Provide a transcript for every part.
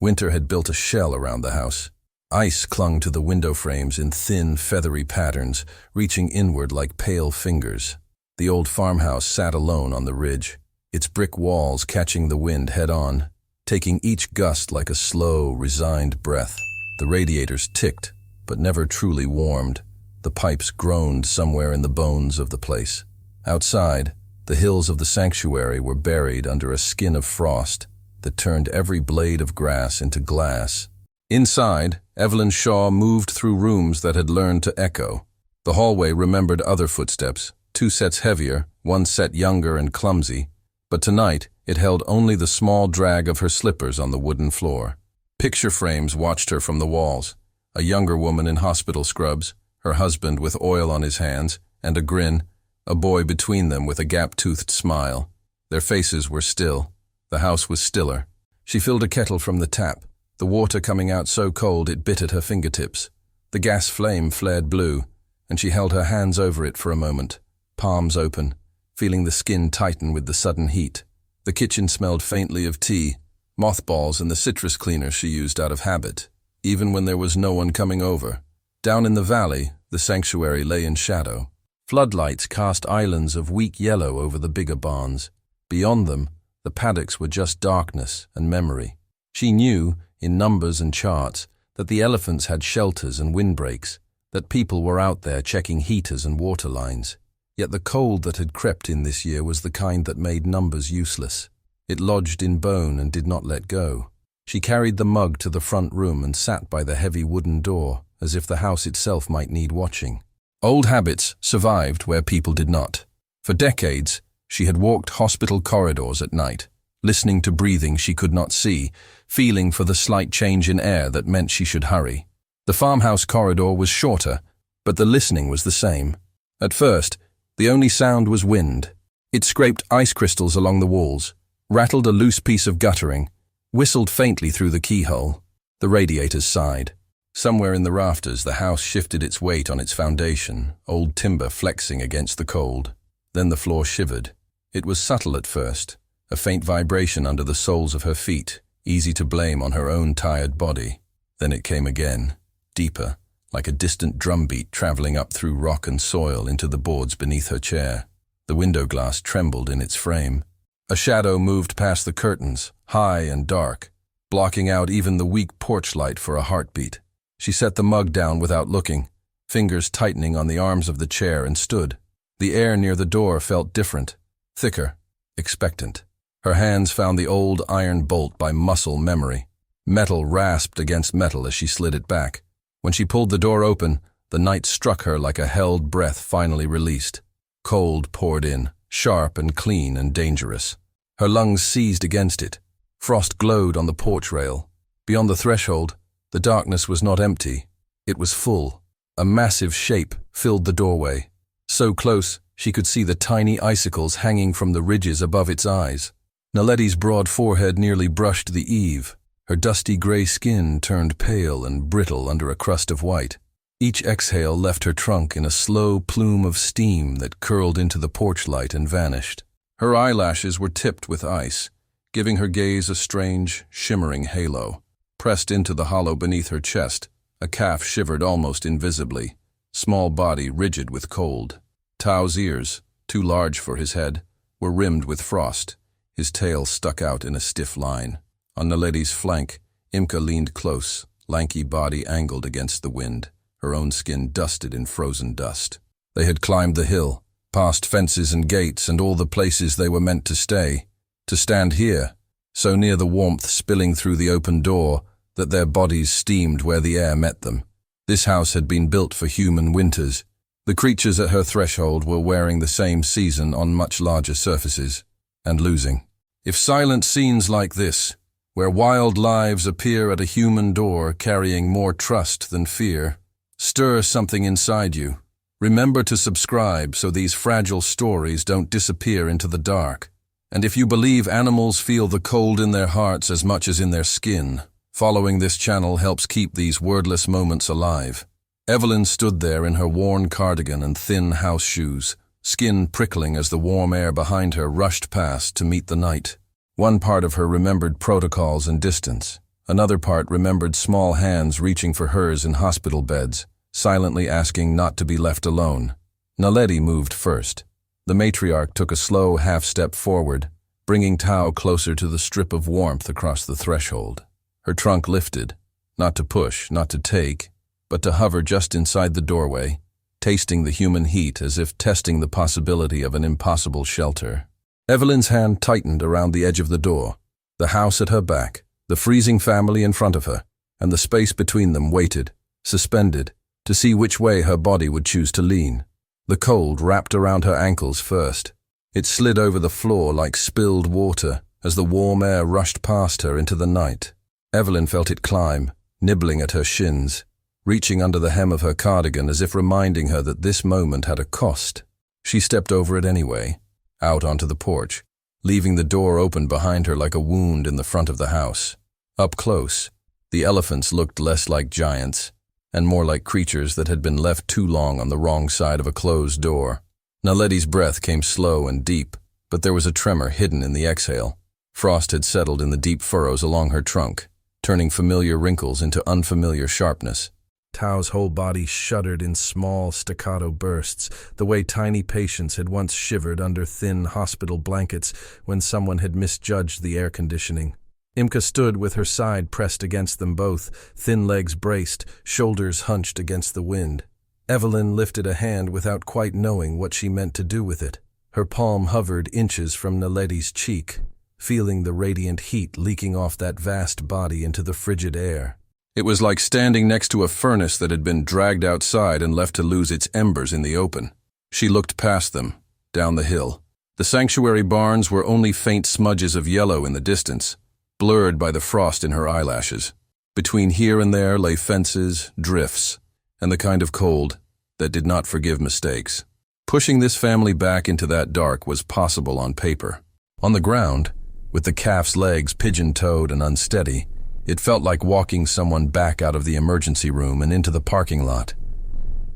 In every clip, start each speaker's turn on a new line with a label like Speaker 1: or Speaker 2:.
Speaker 1: Winter had built a shell around the house. Ice clung to the window frames in thin, feathery patterns, reaching inward like pale fingers. The old farmhouse sat alone on the ridge, its brick walls catching the wind head-on, taking each gust like a slow, resigned breath. The radiators ticked, but never truly warmed. The pipes groaned somewhere in the bones of the place. Outside, the hills of the sanctuary were buried under a skin of frost that turned every blade of grass into glass. Inside, Evelyn Shaw moved through rooms that had learned to echo. The hallway remembered other footsteps, 2 sets heavier, 1 set younger and clumsy, but tonight it held only the small drag of her slippers on the wooden floor. Picture frames watched her from the walls, a younger woman in hospital scrubs, her husband with oil on his hands, and a grin, a boy between them with a gap-toothed smile. Their faces were still. The house was stiller. She filled a kettle from the tap, the water coming out so cold it bit at her fingertips. The gas flame flared blue, and she held her hands over it for a moment, palms open, feeling the skin tighten with the sudden heat. The kitchen smelled faintly of tea, mothballs and the citrus cleaner she used out of habit, even when there was no one coming over. Down in the valley, the sanctuary lay in shadow. Floodlights cast islands of weak yellow over the bigger barns. Beyond them, the paddocks were just darkness and memory. She knew, in numbers and charts, that the elephants had shelters and windbreaks, that people were out there checking heaters and water lines. Yet the cold that had crept in this year was the kind that made numbers useless. It lodged in bone and did not let go. She carried the mug to the front room and sat by the heavy wooden door, as if the house itself might need watching. Old habits survived where people did not. For decades, she had walked hospital corridors at night, listening to breathing she could not see, feeling for the slight change in air that meant she should hurry. The farmhouse corridor was shorter, but the listening was the same. At first, the only sound was wind. It scraped ice crystals along the walls, rattled a loose piece of guttering, whistled faintly through the keyhole. The radiators sighed. Somewhere in the rafters, the house shifted its weight on its foundation, old timber flexing against the cold. Then the floor shivered. It was subtle at first, a faint vibration under the soles of her feet, easy to blame on her own tired body. Then it came again, deeper, like a distant drumbeat traveling up through rock and soil into the boards beneath her chair. The window glass trembled in its frame. A shadow moved past the curtains, high and dark, blocking out even the weak porch light for a heartbeat. She set the mug down without looking, fingers tightening on the arms of the chair, and stood. The air near the door felt different, thicker, expectant. Her hands found the old iron bolt by muscle memory. Metal rasped against metal as she slid it back. When she pulled the door open, the night struck her like a held breath finally released. Cold poured in, sharp and clean and dangerous. Her lungs seized against it. Frost glowed on the porch rail. Beyond the threshold, the darkness was not empty. It was full. A massive shape filled the doorway. So close, she could see the tiny icicles hanging from the ridges above its eyes. Naletti's broad forehead nearly brushed the eave. Her dusty gray skin turned pale and brittle under a crust of white. Each exhale left her trunk in a slow plume of steam that curled into the porch light and vanished. Her eyelashes were tipped with ice, giving her gaze a strange, shimmering halo. Pressed into the hollow beneath her chest, a calf shivered almost invisibly, small body rigid with cold. Tao's ears, too large for his head, were rimmed with frost. His tail stuck out in a stiff line. On Naletti's flank, Imka leaned close, lanky body angled against the wind, her own skin dusted in frozen dust. They had climbed the hill, past fences and gates and all the places they were meant to stay, to stand here, so near the warmth spilling through the open door that their bodies steamed where the air met them. This house had been built for human winters. The creatures at her threshold were wearing the same season on much larger surfaces, and losing. If silent scenes like this, where wild lives appear at a human door carrying more trust than fear, stir something inside you, remember to subscribe so these fragile stories don't disappear into the dark. And if you believe animals feel the cold in their hearts as much as in their skin, following this channel helps keep these wordless moments alive. Evelyn stood there in her worn cardigan and thin house shoes, skin prickling as the warm air behind her rushed past to meet the night. One part of her remembered protocols and distance, Another part remembered small hands reaching for hers in hospital beds, silently asking not to be left alone. Naledi moved first. The matriarch took a slow half-step forward, bringing Tao closer to the strip of warmth across the threshold. Her trunk lifted, not to push, not to take, but to hover just inside the doorway, tasting the human heat as if testing the possibility of an impossible shelter. Evelyn's hand tightened around the edge of the door. The house at her back, the freezing family in front of her, and the space between them waited, suspended, to see which way her body would choose to lean. The cold wrapped around her ankles first. It slid over the floor like spilled water as the warm air rushed past her into the night. Evelyn felt it climb, nibbling at her shins, reaching under the hem of her cardigan as if reminding her that this moment had a cost. She stepped over it anyway, out onto the porch, leaving the door open behind her like a wound in the front of the house. Up close, the elephants looked less like giants, and more like creatures that had been left too long on the wrong side of a closed door. Naledi's breath came slow and deep, but there was a tremor hidden in the exhale. Frost had settled in the deep furrows along her trunk, turning familiar wrinkles into unfamiliar sharpness. Tao's whole body shuddered in small staccato bursts, the way tiny patients had once shivered under thin hospital blankets when someone had misjudged the air conditioning. Imka stood with her side pressed against them both, thin legs braced, shoulders hunched against the wind. Evelyn lifted a hand without quite knowing what she meant to do with it. Her palm hovered inches from Naledi's cheek, feeling the radiant heat leaking off that vast body into the frigid air. It was like standing next to a furnace that had been dragged outside and left to lose its embers in the open. She looked past them, down the hill. The sanctuary barns were only faint smudges of yellow in the distance, blurred by the frost in her eyelashes. Between here and there lay fences, drifts, and the kind of cold that did not forgive mistakes. Pushing this family back into that dark was possible on paper. On the ground, with the calf's legs pigeon-toed and unsteady, it felt like walking someone back out of the emergency room and into the parking lot.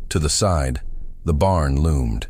Speaker 1: To the side, the barn loomed.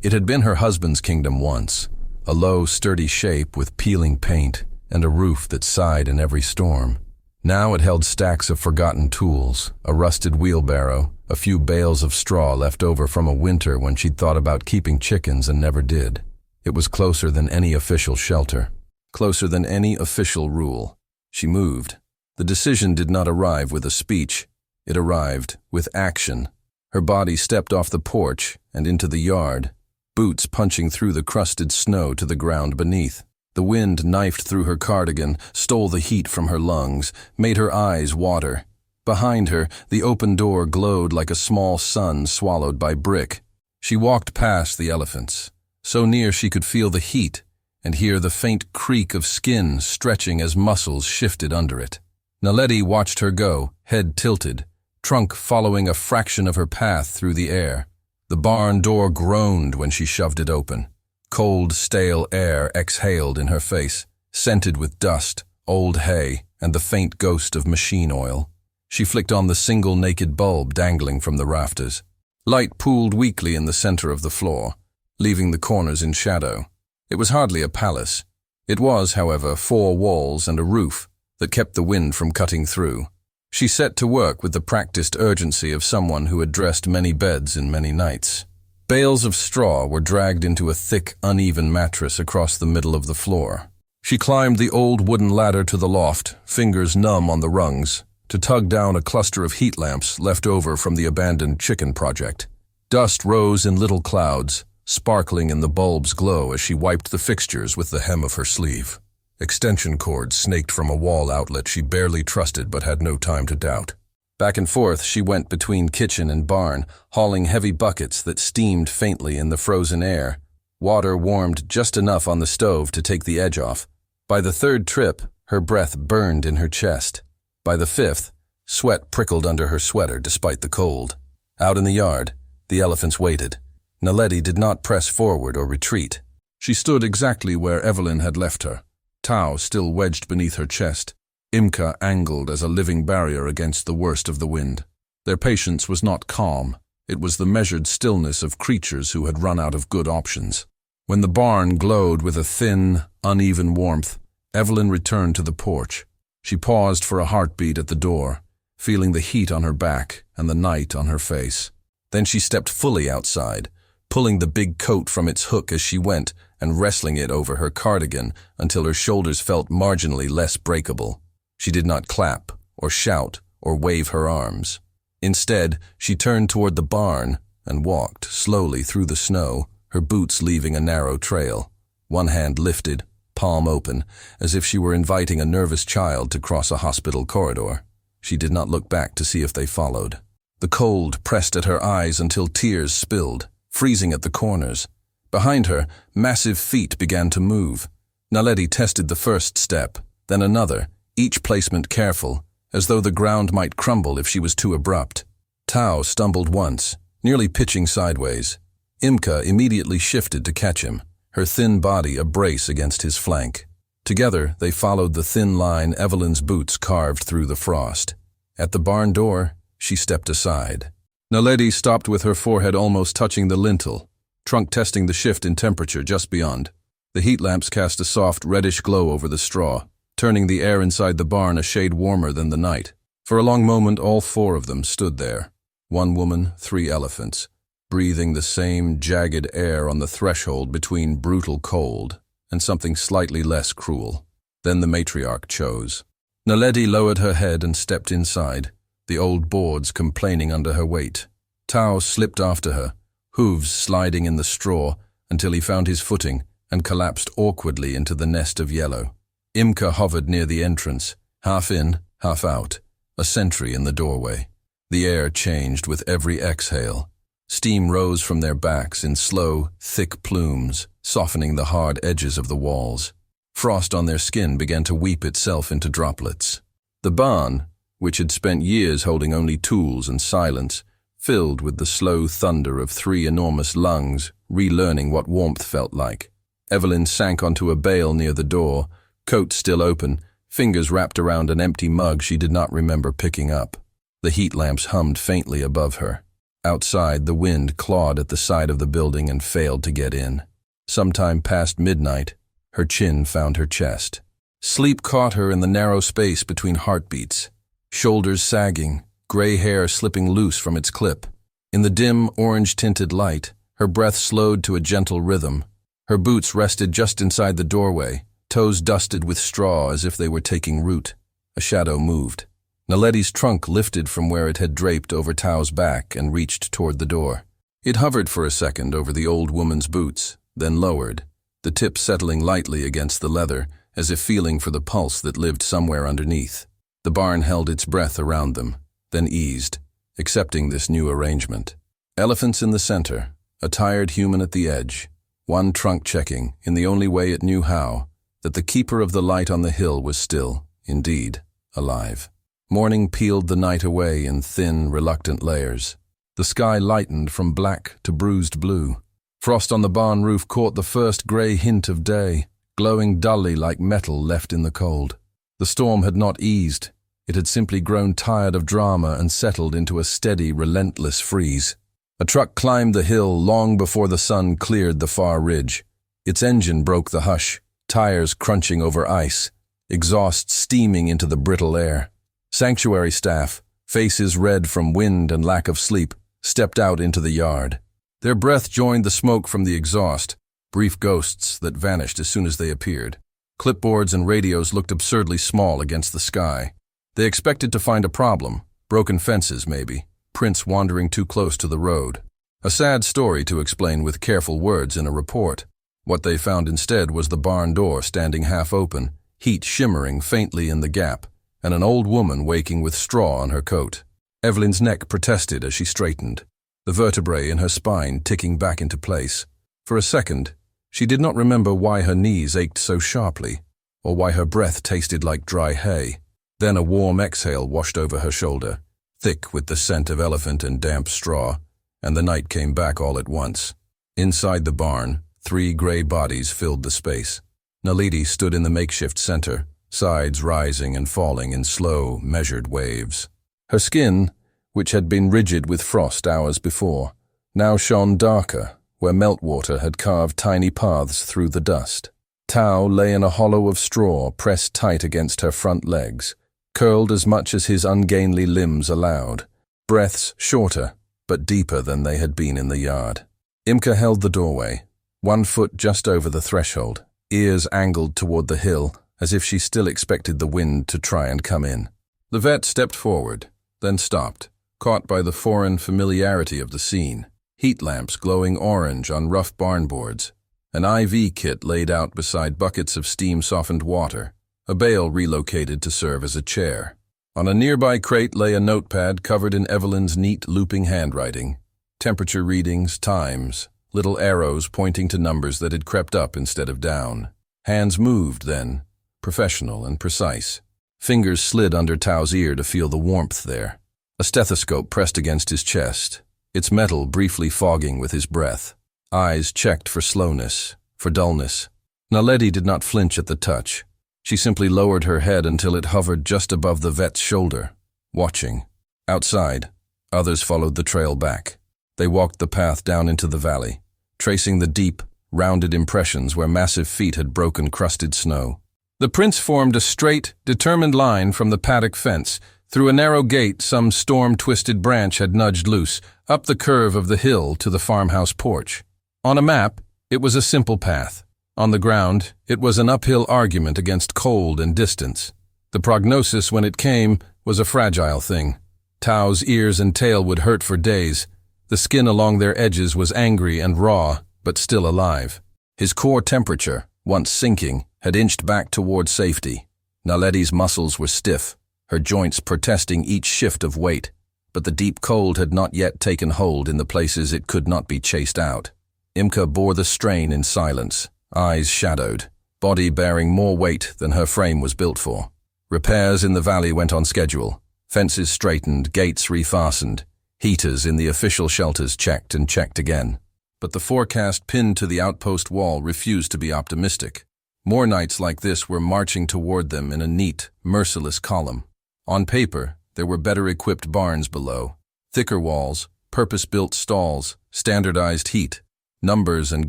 Speaker 1: It had been her husband's kingdom once, a low, sturdy shape with peeling paint and a roof that sighed in every storm. Now it held stacks of forgotten tools, a rusted wheelbarrow, a few bales of straw left over from a winter when she'd thought about keeping chickens and never did. It was closer than any official shelter, closer than any official rule. She moved. The decision did not arrive with a speech. It arrived with action. Her body stepped off the porch and into the yard, boots punching through the crusted snow to the ground beneath. The wind knifed through her cardigan, stole the heat from her lungs, made her eyes water. Behind her, the open door glowed like a small sun swallowed by brick. She walked past the elephants, so near she could feel the heat and hear the faint creak of skin stretching as muscles shifted under it. Naledi watched her go, head tilted, trunk following a fraction of her path through the air. The barn door groaned when she shoved it open. Cold, stale air exhaled in her face, scented with dust, old hay, and the faint ghost of machine oil. She flicked on the single naked bulb dangling from the rafters. Light pooled weakly in the center of the floor, leaving the corners in shadow. It was hardly a palace. It was, however, 4 walls and a roof that kept the wind from cutting through. She set to work with the practiced urgency of someone who had dressed many beds in many nights. Bales of straw were dragged into a thick, uneven mattress across the middle of the floor. She climbed the old wooden ladder to the loft, fingers numb on the rungs, to tug down a cluster of heat lamps left over from the abandoned chicken project. Dust rose in little clouds, sparkling in the bulb's glow as she wiped the fixtures with the hem of her sleeve. Extension cords snaked from a wall outlet she barely trusted but had no time to doubt. Back and forth she went between kitchen and barn, hauling heavy buckets that steamed faintly in the frozen air. Water warmed just enough on the stove to take the edge off. By the 3rd trip, her breath burned in her chest. By the 5th, sweat prickled under her sweater despite the cold. Out in the yard, the elephants waited. Naledi did not press forward or retreat. She stood exactly where Evelyn had left her, Tao still wedged beneath her chest, Imka angled as a living barrier against the worst of the wind. Their patience was not calm. It was the measured stillness of creatures who had run out of good options. When the barn glowed with a thin, uneven warmth, Evelyn returned to the porch. She paused for a heartbeat at the door, feeling the heat on her back and the night on her face. Then she stepped fully outside, pulling the big coat from its hook as she went and wrestling it over her cardigan until her shoulders felt marginally less breakable. She did not clap or shout or wave her arms. Instead, she turned toward the barn and walked slowly through the snow, her boots leaving a narrow trail. One hand lifted, palm open, as if she were inviting a nervous child to cross a hospital corridor. She did not look back to see if they followed. The cold pressed at her eyes until tears spilled, freezing at the corners. Behind her, massive feet began to move. Naledi tested the first step, then another, each placement careful, as though the ground might crumble if she was too abrupt. Tao stumbled once, nearly pitching sideways. Imka immediately shifted to catch him, her thin body a brace against his flank. Together, they followed the thin line Evelyn's boots carved through the frost. At the barn door, she stepped aside. Naledi stopped with her forehead almost touching the lintel, trunk testing the shift in temperature just beyond. The heat lamps cast a soft, reddish glow over the straw, turning the air inside the barn a shade warmer than the night. For a long moment, all four of them stood there. One woman, 3 elephants, breathing the same jagged air on the threshold between brutal cold and something slightly less cruel. Then the matriarch chose. Naledi lowered her head and stepped inside, the old boards complaining under her weight. Tao slipped after her, hooves sliding in the straw until he found his footing and collapsed awkwardly into the nest of yellow. Imka hovered near the entrance, half in, half out, a sentry in the doorway. The air changed with every exhale. Steam rose from their backs in slow, thick plumes, softening the hard edges of the walls. Frost on their skin began to weep itself into droplets. The barn, which had spent years holding only tools and silence, filled with the slow thunder of 3 enormous lungs, relearning what warmth felt like. Evelyn sank onto a bale near the door, coat still open, fingers wrapped around an empty mug she did not remember picking up. The heat lamps hummed faintly above her. Outside, the wind clawed at the side of the building and failed to get in. Sometime past midnight, her chin found her chest. Sleep caught her in the narrow space between heartbeats, shoulders sagging, gray hair slipping loose from its clip. In the dim, orange-tinted light, her breath slowed to a gentle rhythm. Her boots rested just inside the doorway, toes dusted with straw as if they were taking root. A shadow moved. Naledi's trunk lifted from where it had draped over Tao's back and reached toward the door. It hovered for a second over the old woman's boots, then lowered, the tip settling lightly against the leather, as if feeling for the pulse that lived somewhere underneath. The barn held its breath around them, then eased, accepting this new arrangement. Elephants in the center, a tired human at the edge, one trunk checking, in the only way it knew how, that the keeper of the light on the hill was still, indeed, alive. Morning peeled the night away in thin, reluctant layers. The sky lightened from black to bruised blue. Frost on the barn roof caught the first gray hint of day, glowing dully like metal left in the cold. The storm had not eased. It had simply grown tired of drama and settled into a steady, relentless freeze. A truck climbed the hill long before the sun cleared the far ridge. Its engine broke the hush, tires crunching over ice, exhaust steaming into the brittle air. Sanctuary staff, faces red from wind and lack of sleep, stepped out into the yard. Their breath joined the smoke from the exhaust, brief ghosts that vanished as soon as they appeared. Clipboards and radios looked absurdly small against the sky. They expected to find a problem, broken fences maybe, prints wandering too close to the road. A sad story to explain with careful words in a report. What they found instead was the barn door standing half open, heat shimmering faintly in the gap, and an old woman waking with straw on her coat. Evelyn's neck protested as she straightened, the vertebrae in her spine ticking back into place. For a second, she did not remember why her knees ached so sharply, or why her breath tasted like dry hay. Then a warm exhale washed over her shoulder, thick with the scent of elephant and damp straw, and the night came back all at once. Inside the barn, 3 gray bodies filled the space. Naledi stood in the makeshift center, sides rising and falling in slow, measured waves. Her skin, which had been rigid with frost hours before, now shone darker, where meltwater had carved tiny paths through the dust. Tao lay in a hollow of straw pressed tight against her front legs, curled as much as his ungainly limbs allowed, breaths shorter but deeper than they had been in the yard. Imka held the doorway, one foot just over the threshold, ears angled toward the hill, as if she still expected the wind to try and come in. The vet stepped forward, then stopped, caught by the foreign familiarity of the scene. Heat lamps glowing orange on rough barn boards, an IV kit laid out beside buckets of steam-softened water, a bale relocated to serve as a chair. On a nearby crate lay a notepad covered in Evelyn's neat looping handwriting. Temperature readings, times, little arrows pointing to numbers that had crept up instead of down. Hands moved then, professional and precise. Fingers slid under Tao's ear to feel the warmth there. A stethoscope pressed against his chest, its metal briefly fogging with his breath. Eyes checked for slowness, for dullness. Naledi did not flinch at the touch. She simply lowered her head until it hovered just above the vet's shoulder, watching. Outside, others followed the trail back. They walked the path down into the valley, tracing the deep, rounded impressions where massive feet had broken crusted snow. The prints formed a straight, determined line from the paddock fence. Through a narrow gate some storm-twisted branch had nudged loose, up the curve of the hill to the farmhouse porch. On a map, it was a simple path. On the ground, it was an uphill argument against cold and distance. The prognosis when it came was a fragile thing. Tao's ears and tail would hurt for days. The skin along their edges was angry and raw, but still alive. His core temperature, once sinking, had inched back toward safety. Naledi's muscles were stiff, her joints protesting each shift of weight, but the deep cold had not yet taken hold in the places it could not be chased out. Imka bore the strain in silence, eyes shadowed, body bearing more weight than her frame was built for. Repairs in the valley went on schedule, fences straightened, gates refastened, heaters in the official shelters checked and checked again. But the forecast pinned to the outpost wall refused to be optimistic. More nights like this were marching toward them in a neat, merciless column. On paper, there were better-equipped barns below, thicker walls, purpose-built stalls, standardized heat. Numbers and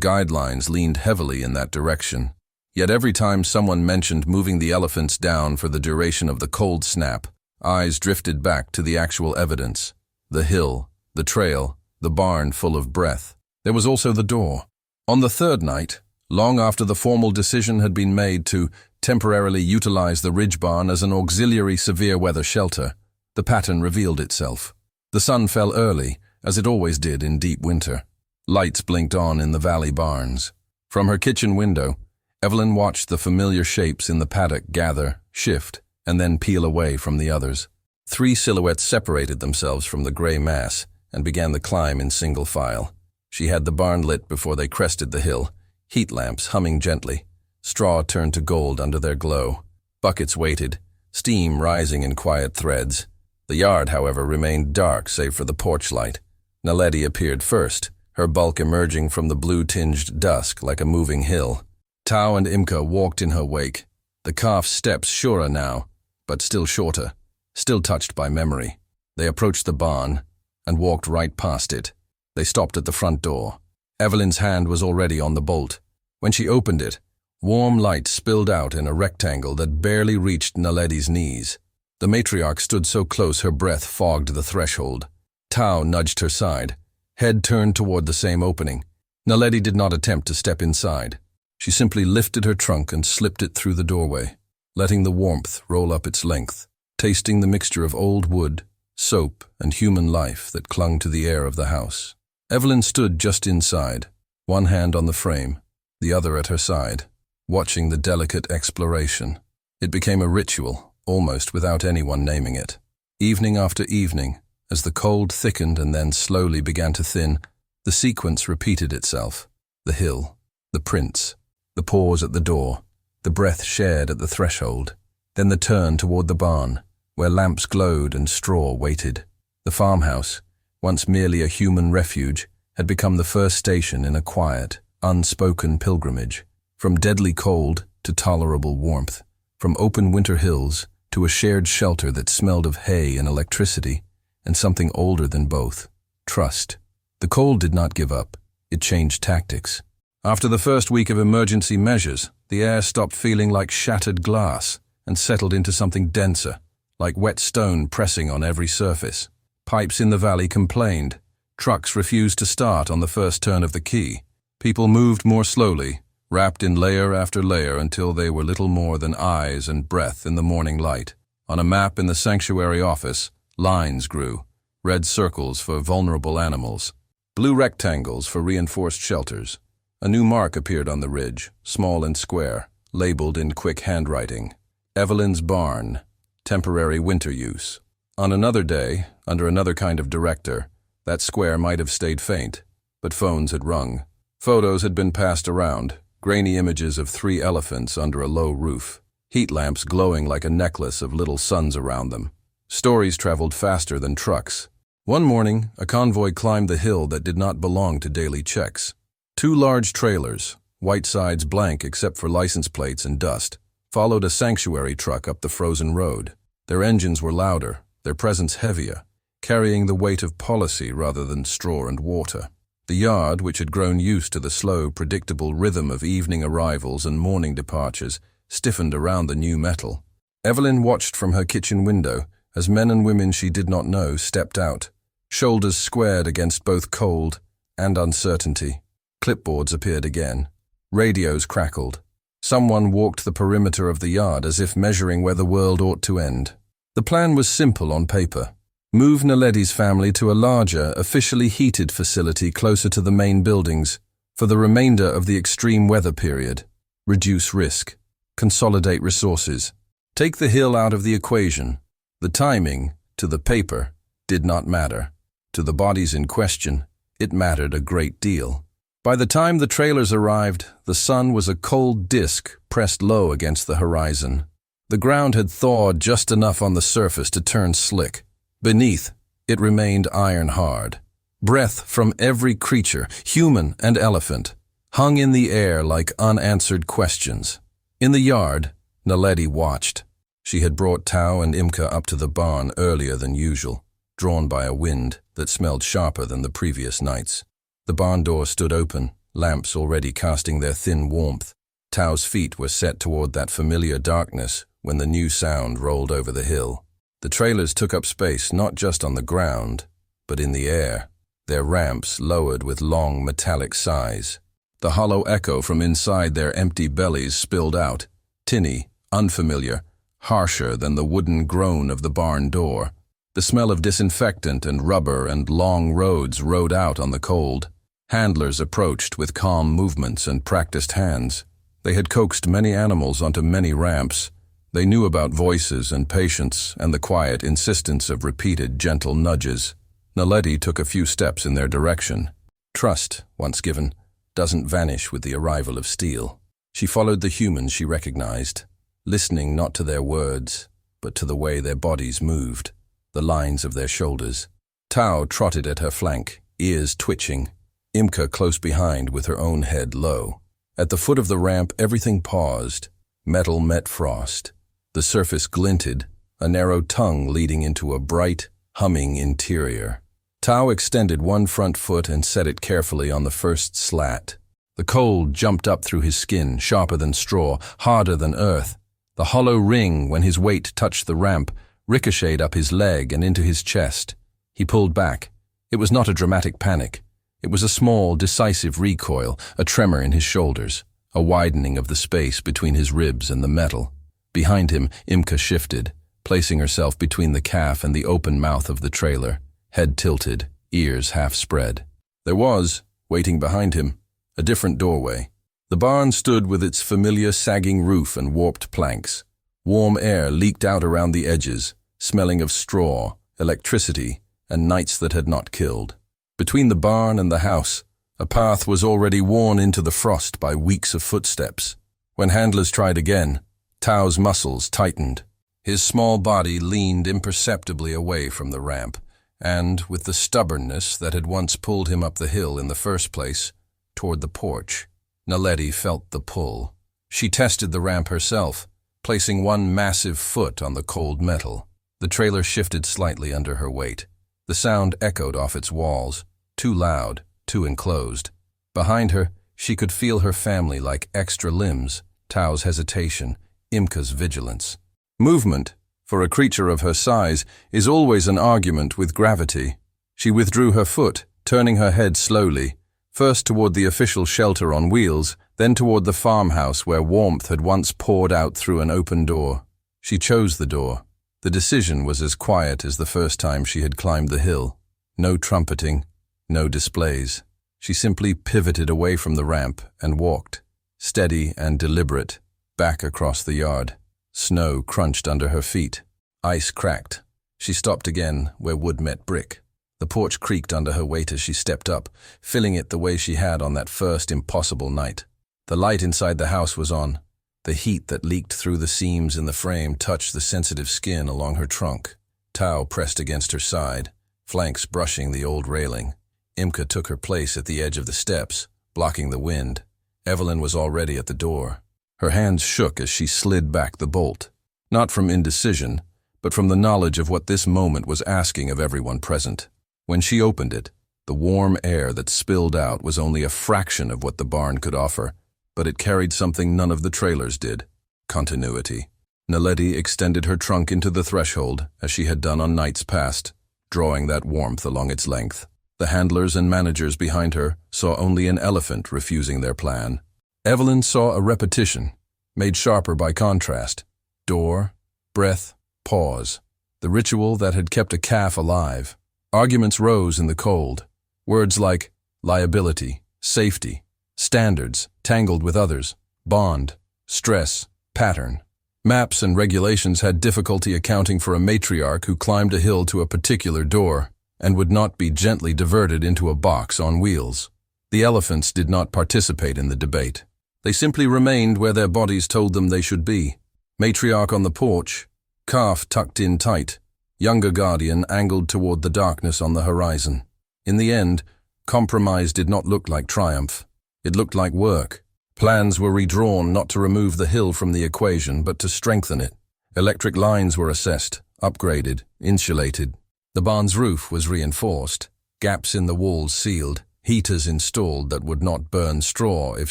Speaker 1: guidelines leaned heavily in that direction. Yet every time someone mentioned moving the elephants down for the duration of the cold snap, eyes drifted back to the actual evidence. The hill, the trail, the barn full of breath. There was also the door. On the third night, long after the formal decision had been made to temporarily utilize the ridge barn as an auxiliary severe weather shelter, the pattern revealed itself. The sun fell early, as it always did in deep winter. Lights blinked on in the valley barns. From her kitchen window, Evelyn watched the familiar shapes in the paddock gather, shift, and then peel away from the others. 3 silhouettes separated themselves from the gray mass and began the climb in single file. She had the barn lit before they crested the hill, heat lamps humming gently. Straw turned to gold under their glow. Buckets waited, steam rising in quiet threads. The yard, however, remained dark save for the porch light. Naledi appeared first, her bulk emerging from the blue-tinged dusk like a moving hill. Tao and Imka walked in her wake, the calf's steps surer now, but still shorter, still touched by memory. They approached the barn and walked right past it. They stopped at the front door. Evelyn's hand was already on the bolt. When she opened it, warm light spilled out in a rectangle that barely reached Naledi's knees. The matriarch stood so close her breath fogged the threshold. Tao nudged her side, head turned toward the same opening. Naledi did not attempt to step inside. She simply lifted her trunk and slipped it through the doorway, letting the warmth roll up its length, tasting the mixture of old wood, soap, and human life that clung to the air of the house. Evelyn stood just inside, one hand on the frame, the other at her side, watching the delicate exploration. It became a ritual, almost without anyone naming it. Evening after evening, as the cold thickened and then slowly began to thin, the sequence repeated itself. The hill, the prints, the pause at the door, the breath shared at the threshold, then the turn toward the barn, where lamps glowed and straw waited. The farmhouse, once merely a human refuge, had become the first station in a quiet, unspoken pilgrimage. From deadly cold to tolerable warmth, from open winter hills to a shared shelter that smelled of hay and electricity, and something older than both, trust. The cold did not give up. It changed tactics. After the first week of emergency measures, the air stopped feeling like shattered glass and settled into something denser, like wet stone pressing on every surface. Pipes in the valley complained. Trucks refused to start on the first turn of the key. People moved more slowly, wrapped in layer after layer until they were little more than eyes and breath in the morning light. On a map in the sanctuary office, lines grew, red circles for vulnerable animals, blue rectangles for reinforced shelters. A new mark appeared on the ridge, small and square, labeled in quick handwriting. Evelyn's barn, temporary winter use. On another day, under another kind of director, that square might have stayed faint, but phones had rung. Photos had been passed around, grainy images of 3 elephants under a low roof, heat lamps glowing like a necklace of little suns around them. Stories traveled faster than trucks. One morning, a convoy climbed the hill that did not belong to daily checks. 2 large trailers, white sides blank except for license plates and dust, followed a sanctuary truck up the frozen road. Their engines were louder, their presence heavier, carrying the weight of policy rather than straw and water. The yard, which had grown used to the slow, predictable rhythm of evening arrivals and morning departures, stiffened around the new metal. Evelyn watched from her kitchen window as men and women she did not know stepped out, shoulders squared against both cold and uncertainty. Clipboards appeared again. Radios crackled. Someone walked the perimeter of the yard as if measuring where the world ought to end. The plan was simple on paper. Move Naledi's family to a larger, officially heated facility closer to the main buildings for the remainder of the extreme weather period. Reduce risk. Consolidate resources. Take the hill out of the equation. The timing, to the paper, did not matter. To the bodies in question, it mattered a great deal. By the time the trailers arrived, the sun was a cold disk pressed low against the horizon. The ground had thawed just enough on the surface to turn slick. Beneath, it remained iron-hard. Breath from every creature, human and elephant, hung in the air like unanswered questions. In the yard, Naledi watched. She had brought Tao and Imka up to the barn earlier than usual, drawn by a wind that smelled sharper than the previous nights. The barn door stood open, lamps already casting their thin warmth. Tao's feet were set toward that familiar darkness when the new sound rolled over the hill. The trailers took up space not just on the ground, but in the air, their ramps lowered with long metallic sighs. The hollow echo from inside their empty bellies spilled out, tinny, unfamiliar, harsher than the wooden groan of the barn door. The smell of disinfectant and rubber and long roads rode out on the cold. Handlers approached with calm movements and practiced hands. They had coaxed many animals onto many ramps. They knew about voices and patience and the quiet insistence of repeated gentle nudges. Naledi took a few steps in their direction. Trust, once given, doesn't vanish with the arrival of steel. She followed the humans she recognized, listening not to their words, but to the way their bodies moved, the lines of their shoulders. Tao trotted at her flank, ears twitching, Imka close behind with her own head low. At the foot of the ramp, everything paused. Metal met frost. The surface glinted, a narrow tongue leading into a bright, humming interior. Tao extended one front foot and set it carefully on the first slat. The cold jumped up through his skin, sharper than straw, harder than earth. The hollow ring, when his weight touched the ramp, ricocheted up his leg and into his chest. He pulled back. It was not a dramatic panic. It was a small, decisive recoil, a tremor in his shoulders, a widening of the space between his ribs and the metal. Behind him, Imka shifted, placing herself between the calf and the open mouth of the trailer, head tilted, ears half spread. There was, waiting behind him, a different doorway. The barn stood with its familiar sagging roof and warped planks. Warm air leaked out around the edges, smelling of straw, electricity, and nights that had not killed. Between the barn and the house, a path was already worn into the frost by weeks of footsteps. When handlers tried again, Tao's muscles tightened. His small body leaned imperceptibly away from the ramp, and, with the stubbornness that had once pulled him up the hill in the first place, toward the porch. Naledi felt the pull. She tested the ramp herself, placing one massive foot on the cold metal. The trailer shifted slightly under her weight. The sound echoed off its walls, too loud, too enclosed. Behind her, She could feel her family like extra limbs, Tao's hesitation, Imka's vigilance. Movement, for a creature of her size, is always an argument with gravity. She withdrew her foot, turning her head slowly, first toward the official shelter on wheels, then toward the farmhouse where warmth had once poured out through an open door. She chose the door. The decision was as quiet as the first time she had climbed the hill. No trumpeting, no displays. She simply pivoted away from the ramp and walked, steady and deliberate, back across the yard. Snow crunched under her feet. Ice cracked. She stopped again where wood met brick. The porch creaked under her weight as she stepped up, filling it the way she had on that first impossible night. The light inside the house was on. The heat that leaked through the seams in the frame touched the sensitive skin along her trunk. Tao pressed against her side, flanks brushing the old railing. Imka took her place at the edge of the steps, blocking the wind. Evelyn was already at the door. Her hands shook as she slid back the bolt, not from indecision, but from the knowledge of what this moment was asking of everyone present. When she opened it, the warm air that spilled out was only a fraction of what the barn could offer, but it carried something none of the trailers did: continuity. Naledi extended her trunk into the threshold, as she had done on nights past, drawing that warmth along its length. The handlers and managers behind her saw only an elephant refusing their plan. Evelyn saw a repetition, made sharper by contrast. Door, breath, pause. The ritual that had kept a calf alive. Arguments rose in the cold. Words like liability, safety, standards, tangled with others, bond, stress, pattern. Maps and regulations had difficulty accounting for a matriarch who climbed a hill to a particular door and would not be gently diverted into a box on wheels. The elephants did not participate in the debate. They simply remained where their bodies told them they should be. Matriarch on the porch, calf tucked in tight, younger guardian angled toward the darkness on the horizon. In the end, compromise did not look like triumph. It looked like work. Plans were redrawn not to remove the hill from the equation, but to strengthen it. Electric lines were assessed, upgraded, insulated. The barn's roof was reinforced, gaps in the walls sealed, heaters installed that would not burn straw if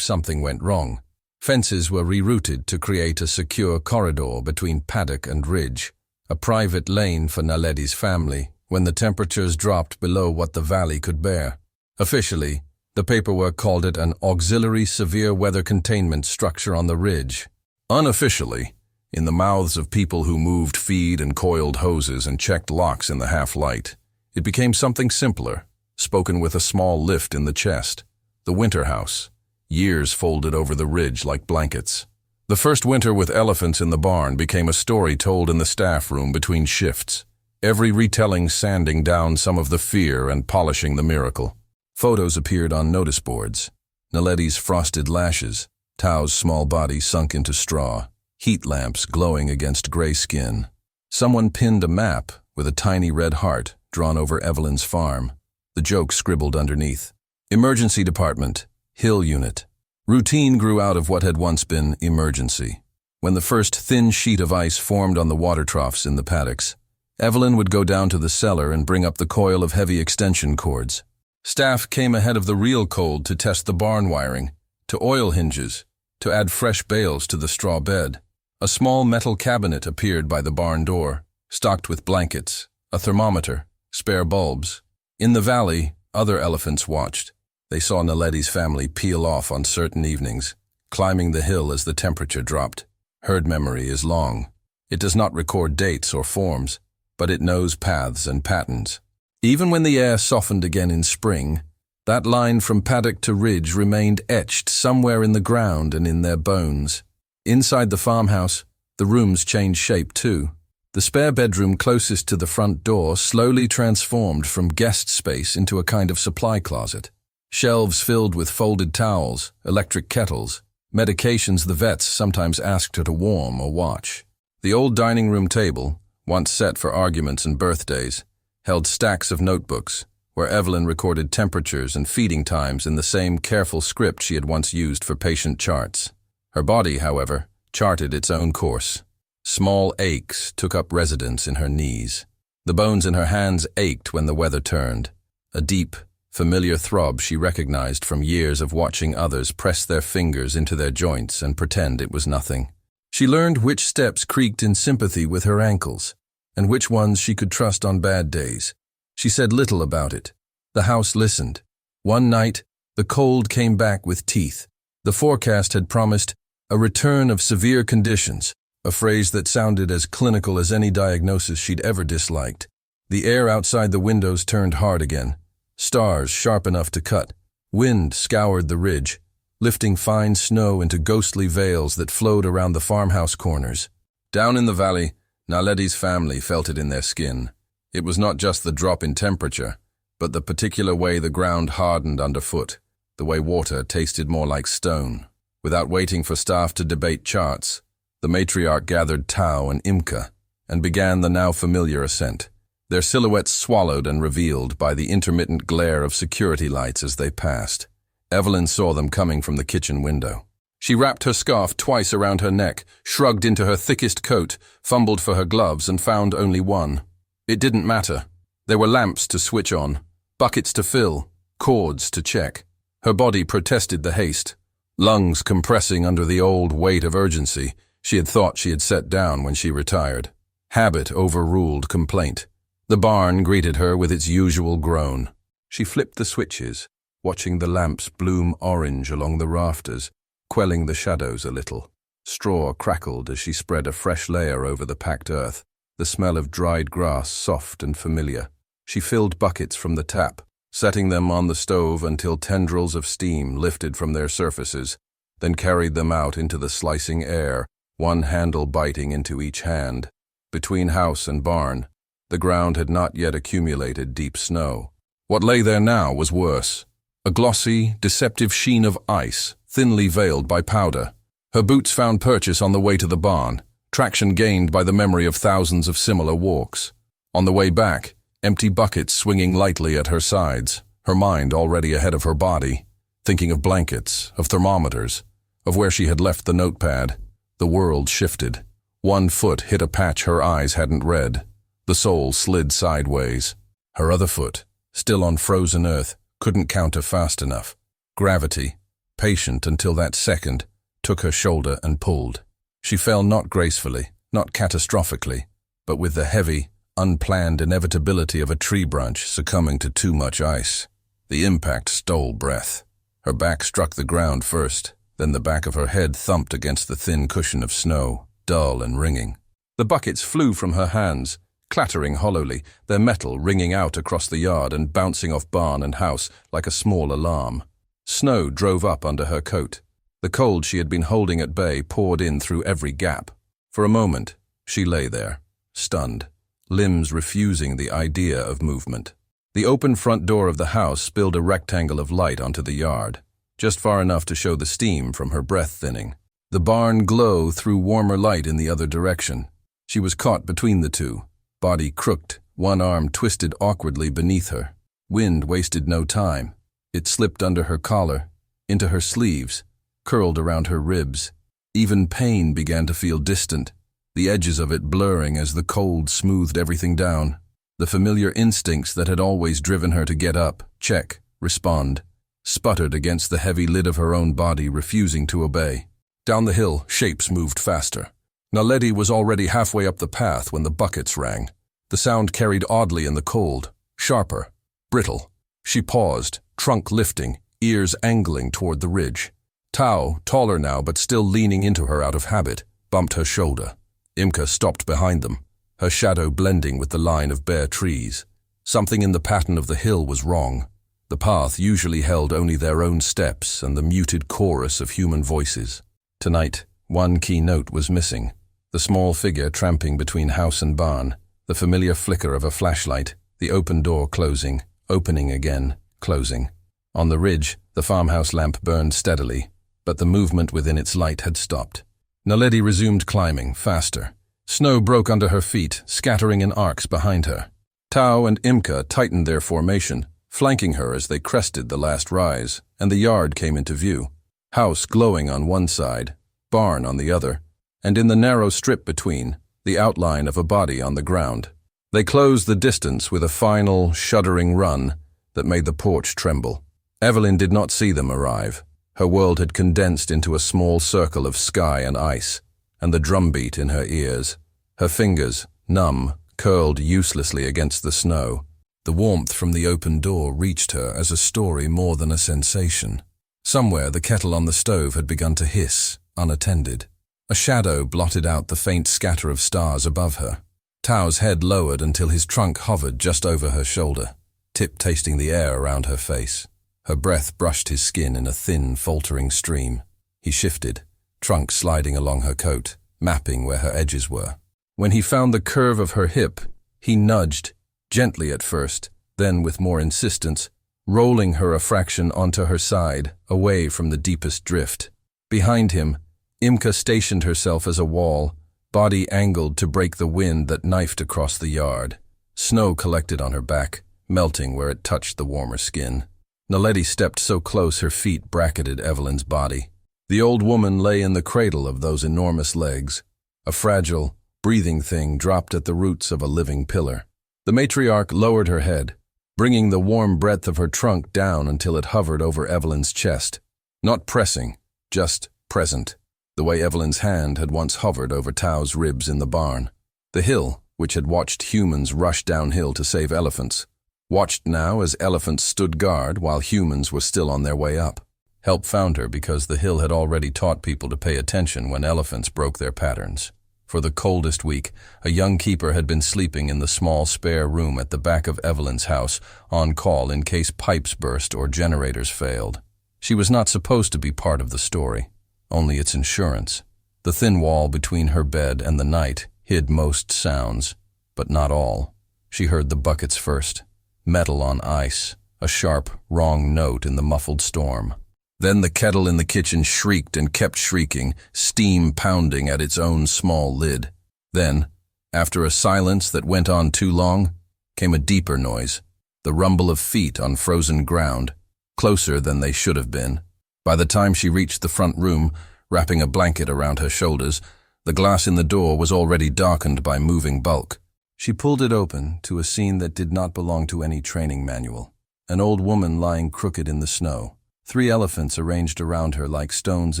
Speaker 1: something went wrong. Fences were rerouted to create a secure corridor between paddock and ridge, a private lane for Naledi's family when the temperatures dropped below what the valley could bear. Officially, the paperwork called it an auxiliary severe weather containment structure on the ridge. Unofficially, in the mouths of people who moved feed and coiled hoses and checked locks in the half-light, it became something simpler, spoken with a small lift in the chest. The winter house, years folded over the ridge like blankets. The first winter with elephants in the barn became a story told in the staff room between shifts, every retelling sanding down some of the fear and polishing the miracle. Photos appeared on notice boards. Naledi's frosted lashes, Tao's small body sunk into straw, heat lamps glowing against gray skin. Someone pinned a map with a tiny red heart drawn over Evelyn's farm. The joke scribbled underneath: Emergency Department, Hill Unit. Routine grew out of what had once been emergency. When the first thin sheet of ice formed on the water troughs in the paddocks, Evelyn would go down to the cellar and bring up the coil of heavy extension cords. Staff came ahead of the real cold to test the barn wiring, to oil hinges, to add fresh bales to the straw bed. A small metal cabinet appeared by the barn door, stocked with blankets, a thermometer, spare bulbs. In the valley, other elephants watched. They saw Naledi's family peel off on certain evenings, climbing the hill as the temperature dropped. Herd memory is long. It does not record dates or forms, but it knows paths and patterns. Even when the air softened again in spring, that line from paddock to ridge remained etched somewhere in the ground and in their bones. Inside the farmhouse, the rooms changed shape too. The spare bedroom closest to the front door slowly transformed from guest space into a kind of supply closet. Shelves filled with folded towels, electric kettles, medications the vets sometimes asked her to warm or watch. The old dining room table, once set for arguments and birthdays, held stacks of notebooks, where Evelyn recorded temperatures and feeding times in the same careful script she had once used for patient charts. Her body, however, charted its own course. Small aches took up residence in her knees. The bones in her hands ached when the weather turned. A deep, familiar throb she recognized from years of watching others press their fingers into their joints and pretend it was nothing. She learned which steps creaked in sympathy with her ankles, and which ones she could trust on bad days. She said little about it. The house listened. One night, the cold came back with teeth. The forecast had promised a return of severe conditions, a phrase that sounded as clinical as any diagnosis she'd ever disliked. The air outside the windows turned hard again. Stars sharp enough to cut. Wind scoured the ridge, lifting fine snow into ghostly veils that flowed around the farmhouse corners. Down in the valley, Naledi's family felt it in their skin. It was not just the drop in temperature, but the particular way the ground hardened underfoot, the way water tasted more like stone. Without waiting for staff to debate charts, the matriarch gathered Tao and Imka and began the now familiar ascent, their silhouettes swallowed and revealed by the intermittent glare of security lights as they passed. Evelyn saw them coming from the kitchen window. She wrapped her scarf twice around her neck, shrugged into her thickest coat, fumbled for her gloves and found only one. It didn't matter. There were lamps to switch on, buckets to fill, cords to check. Her body protested the haste, lungs compressing under the old weight of urgency she had thought she had set down when she retired. Habit overruled complaint. The barn greeted her with its usual groan. She flipped the switches, watching the lamps bloom orange along the rafters, quelling the shadows a little. Straw crackled as she spread a fresh layer over the packed earth, the smell of dried grass soft and familiar. She filled buckets from the tap, setting them on the stove until tendrils of steam lifted from their surfaces, then carried them out into the slicing air, one handle biting into each hand. Between house and barn, the ground had not yet accumulated deep snow. What lay there now was worse. A glossy, deceptive sheen of ice, thinly veiled by powder. Her boots found purchase on the way to the barn, traction gained by the memory of thousands of similar walks. On the way back, empty buckets swinging lightly at her sides, her mind already ahead of her body, thinking of blankets, of thermometers, of where she had left the notepad. The world shifted. One foot hit a patch her eyes hadn't read. The sole slid sideways. Her other foot, still on frozen earth, couldn't counter fast enough. Gravity, patient until that second, took her shoulder and pulled. She fell not gracefully, not catastrophically, but with the heavy, unplanned inevitability of a tree branch succumbing to too much ice. The impact stole breath. Her back struck the ground first, then the back of her head thumped against the thin cushion of snow, dull and ringing. The buckets flew from her hands, clattering hollowly, their metal ringing out across the yard and bouncing off barn and house like a small alarm. Snow drove up under her coat. The cold she had been holding at bay poured in through every gap. For a moment, she lay there, stunned, limbs refusing the idea of movement. The open front door of the house spilled a rectangle of light onto the yard, just far enough to show the steam from her breath thinning. The barn glow threw warmer light in the other direction. She was caught between the two, body crooked, one arm twisted awkwardly beneath her. Wind wasted no time. It slipped under her collar, into her sleeves, curled around her ribs. Even pain began to feel distant, the edges of it blurring as the cold smoothed everything down. The familiar instincts that had always driven her to get up, check, respond, sputtered against the heavy lid of her own body, refusing to obey. Down the hill, shapes moved faster. Naledi was already halfway up the path when the buckets rang. The sound carried oddly in the cold, sharper, brittle. She paused, trunk lifting, ears angling toward the ridge. Tao, taller now but still leaning into her out of habit, bumped her shoulder. Imka stopped behind them, her shadow blending with the line of bare trees. Something in the pattern of the hill was wrong. The path usually held only their own steps and the muted chorus of human voices. Tonight, one key note was missing. The small figure tramping between house and barn, the familiar flicker of a flashlight, the open door closing, opening again, closing. On the ridge, the farmhouse lamp burned steadily, but the movement within its light had stopped. Naledi resumed climbing, faster. Snow broke under her feet, scattering in arcs behind her. Tao and Imka tightened their formation, flanking her as they crested the last rise, and the yard came into view. House glowing on one side, barn on the other, and in the narrow strip between, the outline of a body on the ground. They closed the distance with a final, shuddering run, that made the porch tremble. Evelyn did not see them arrive. Her world had condensed into a small circle of sky and ice, and the drumbeat in her ears. Her fingers, numb, curled uselessly against the snow. The warmth from the open door reached her as a story more than a sensation. Somewhere the kettle on the stove had begun to hiss, unattended. A shadow blotted out the faint scatter of stars above her. Tao's head lowered until his trunk hovered just over her shoulder, tip tasting the air around her face. Her breath brushed his skin in a thin, faltering stream. He shifted, trunk sliding along her coat, mapping where her edges were. When he found the curve of her hip, he nudged, gently at first, then with more insistence, rolling her a fraction onto her side, away from the deepest drift. Behind him, Imka stationed herself as a wall, body angled to break the wind that knifed across the yard. Snow collected on her back, melting where it touched the warmer skin. Naledi stepped so close her feet bracketed Evelyn's body. The old woman lay in the cradle of those enormous legs. A fragile, breathing thing dropped at the roots of a living pillar. The matriarch lowered her head, bringing the warm breadth of her trunk down until it hovered over Evelyn's chest. Not pressing, just present, the way Evelyn's hand had once hovered over Tao's ribs in the barn. The hill, which had watched humans rush downhill to save elephants, watched now as elephants stood guard while humans were still on their way up. Help found her because the hill had already taught people to pay attention when elephants broke their patterns. For the coldest week, a young keeper had been sleeping in the small spare room at the back of Evelyn's house, on call in case pipes burst or generators failed. She was not supposed to be part of the story, only its insurance. The thin wall between her bed and the night hid most sounds, but not all. She heard the buckets first. Metal on ice, a sharp, wrong note in the muffled storm. Then the kettle in the kitchen shrieked and kept shrieking, steam pounding at its own small lid. Then, after a silence that went on too long, came a deeper noise, the rumble of feet on frozen ground, closer than they should have been. By the time she reached the front room, wrapping a blanket around her shoulders, the glass in the door was already darkened by moving bulk. She pulled it open to a scene that did not belong to any training manual. An old woman lying crooked in the snow. 3 elephants arranged around her like stones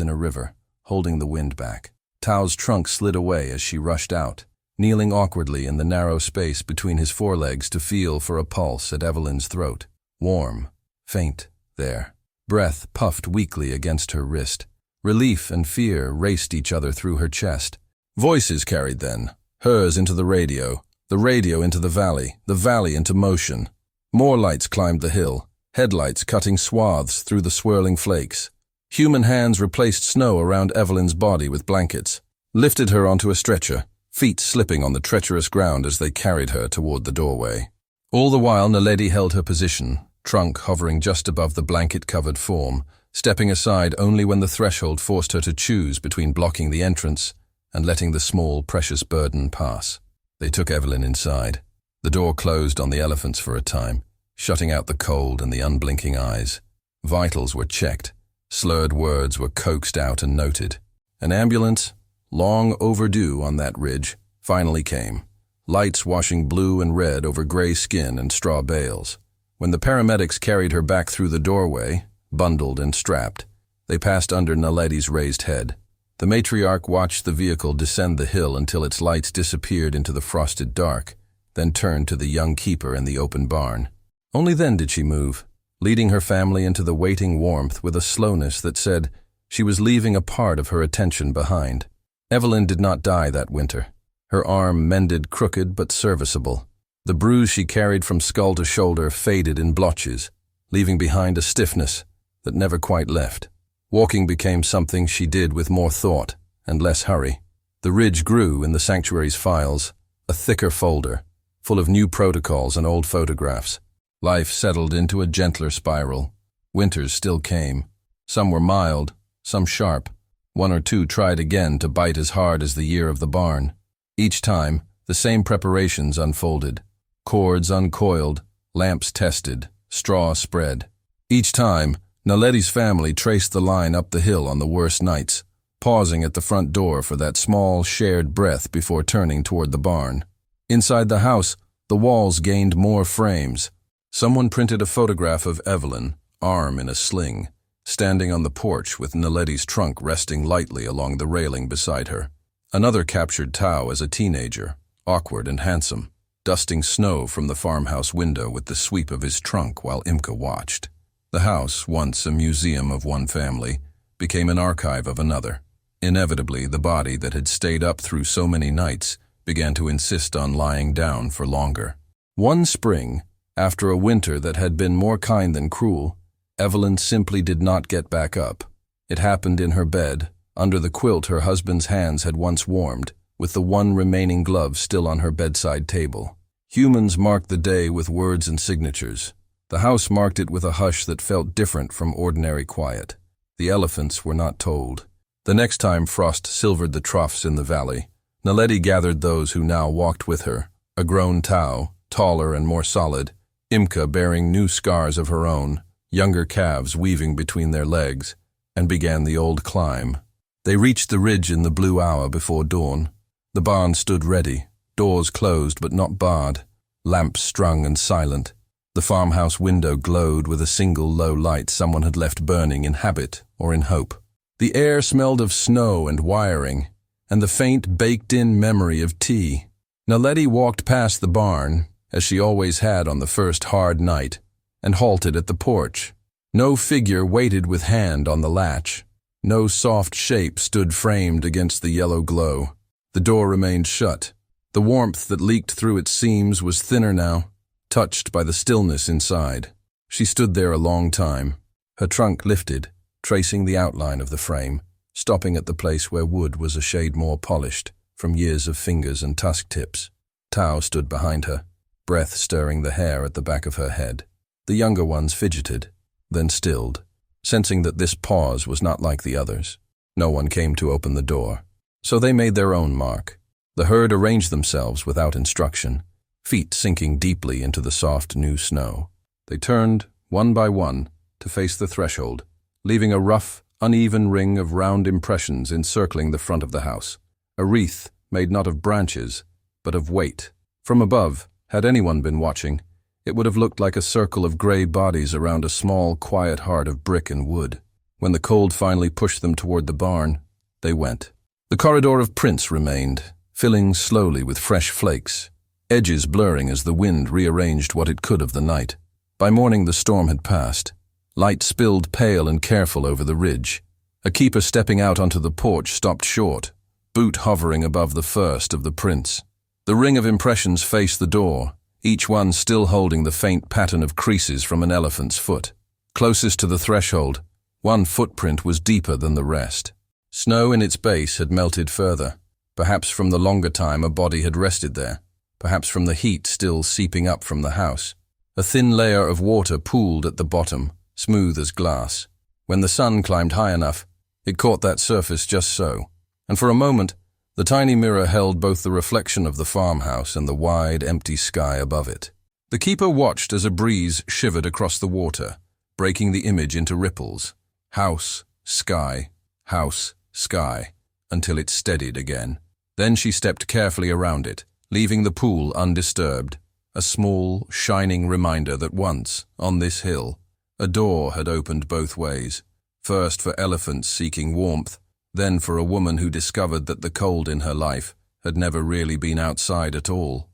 Speaker 1: in a river, holding the wind back. Tao's trunk slid away as she rushed out, kneeling awkwardly in the narrow space between his forelegs to feel for a pulse at Evelyn's throat. Warm, faint, there. Breath puffed weakly against her wrist. Relief and fear raced each other through her chest. Voices carried then, hers into the radio into the valley into motion. More lights climbed the hill, headlights cutting swaths through the swirling flakes. Human hands replaced snow around Evelyn's body with blankets, lifted her onto a stretcher, feet slipping on the treacherous ground as they carried her toward the doorway. All the while Naledi held her position, trunk hovering just above the blanket-covered form, stepping aside only when the threshold forced her to choose between blocking the entrance and letting the small, precious burden pass. They took Evelyn inside. The door closed on the elephants for a time, shutting out the cold and the unblinking eyes. Vitals were checked. Slurred words were coaxed out and noted. An ambulance, long overdue on that ridge, finally came, lights washing blue and red over gray skin and straw bales. When the paramedics carried her back through the doorway, bundled and strapped, they passed under Naledi's raised head. The matriarch watched the vehicle descend the hill until its lights disappeared into the frosted dark, then turned to the young keeper in the open barn. Only then did she move, leading her family into the waiting warmth with a slowness that said she was leaving a part of her attention behind. Evelyn did not die that winter. Her arm mended crooked but serviceable. The bruise she carried from skull to shoulder faded in blotches, leaving behind a stiffness that never quite left. Walking became something she did with more thought and less hurry. The ridge grew in the sanctuary's files, a thicker folder, full of new protocols and old photographs. Life settled into a gentler spiral. Winters still came. Some were mild, some sharp. 1 or 2 tried again to bite as hard as the year of the barn. Each time, the same preparations unfolded. Cords uncoiled, lamps tested, straw spread. Each time, Naledi's family traced the line up the hill on the worst nights, pausing at the front door for that small, shared breath before turning toward the barn. Inside the house, the walls gained more frames. Someone printed a photograph of Evelyn, arm in a sling, standing on the porch with Naletti's trunk resting lightly along the railing beside her. Another captured Tao as a teenager, awkward and handsome, dusting snow from the farmhouse window with the sweep of his trunk while Imka watched. The house, once a museum of one family, became an archive of another. Inevitably, the body that had stayed up through so many nights began to insist on lying down for longer. One spring, after a winter that had been more kind than cruel, Evelyn simply did not get back up. It happened in her bed, under the quilt her husband's hands had once warmed, with the one remaining glove still on her bedside table. Humans marked the day with words and signatures. The house marked it with a hush that felt different from ordinary quiet. The elephants were not told. The next time frost silvered the troughs in the valley, Naledi gathered those who now walked with her, a grown Tao, taller and more solid, Imka bearing new scars of her own, younger calves weaving between their legs, and began the old climb. They reached the ridge in the blue hour before dawn. The barn stood ready, doors closed but not barred, lamps strung and silent. The farmhouse window glowed with a single low light someone had left burning in habit or in hope. The air smelled of snow and wiring, and the faint baked-in memory of tea. Naledi walked past the barn, as she always had on the first hard night, and halted at the porch. No figure waited with hand on the latch. No soft shape stood framed against the yellow glow. The door remained shut. The warmth that leaked through its seams was thinner now, touched by the stillness inside. She stood there a long time, her trunk lifted, tracing the outline of the frame, stopping at the place where wood was a shade more polished from years of fingers and tusk tips. Tao stood behind her, breath stirring the hair at the back of her head. The younger ones fidgeted, then stilled, sensing that this pause was not like the others. No one came to open the door, so they made their own mark. The herd arranged themselves without instruction, feet sinking deeply into the soft new snow. They turned, one by one, to face the threshold, leaving a rough, uneven ring of round impressions encircling the front of the house, a wreath made not of branches, but of weight. From above, had anyone been watching, it would have looked like a circle of gray bodies around a small, quiet heart of brick and wood. When the cold finally pushed them toward the barn, they went. The corridor of prints remained, filling slowly with fresh flakes, edges blurring as the wind rearranged what it could of the night. By morning the storm had passed. Light spilled pale and careful over the ridge. A keeper stepping out onto the porch stopped short, boot hovering above the first of the prints. The ring of impressions faced the door, each one still holding the faint pattern of creases from an elephant's foot. Closest to the threshold, one footprint was deeper than the rest. Snow in its base had melted further, perhaps from the longer time a body had rested there, perhaps from the heat still seeping up from the house. A thin layer of water pooled at the bottom, smooth as glass. When the sun climbed high enough, it caught that surface just so, and for a moment, the tiny mirror held both the reflection of the farmhouse and the wide, empty sky above it. The keeper watched as a breeze shivered across the water, breaking the image into ripples. House, sky, until it steadied again. Then she stepped carefully around it, leaving the pool undisturbed, a small, shining reminder that once, on this hill, a door had opened both ways, first for elephants seeking warmth, then for a woman who discovered that the cold in her life had never really been outside at all.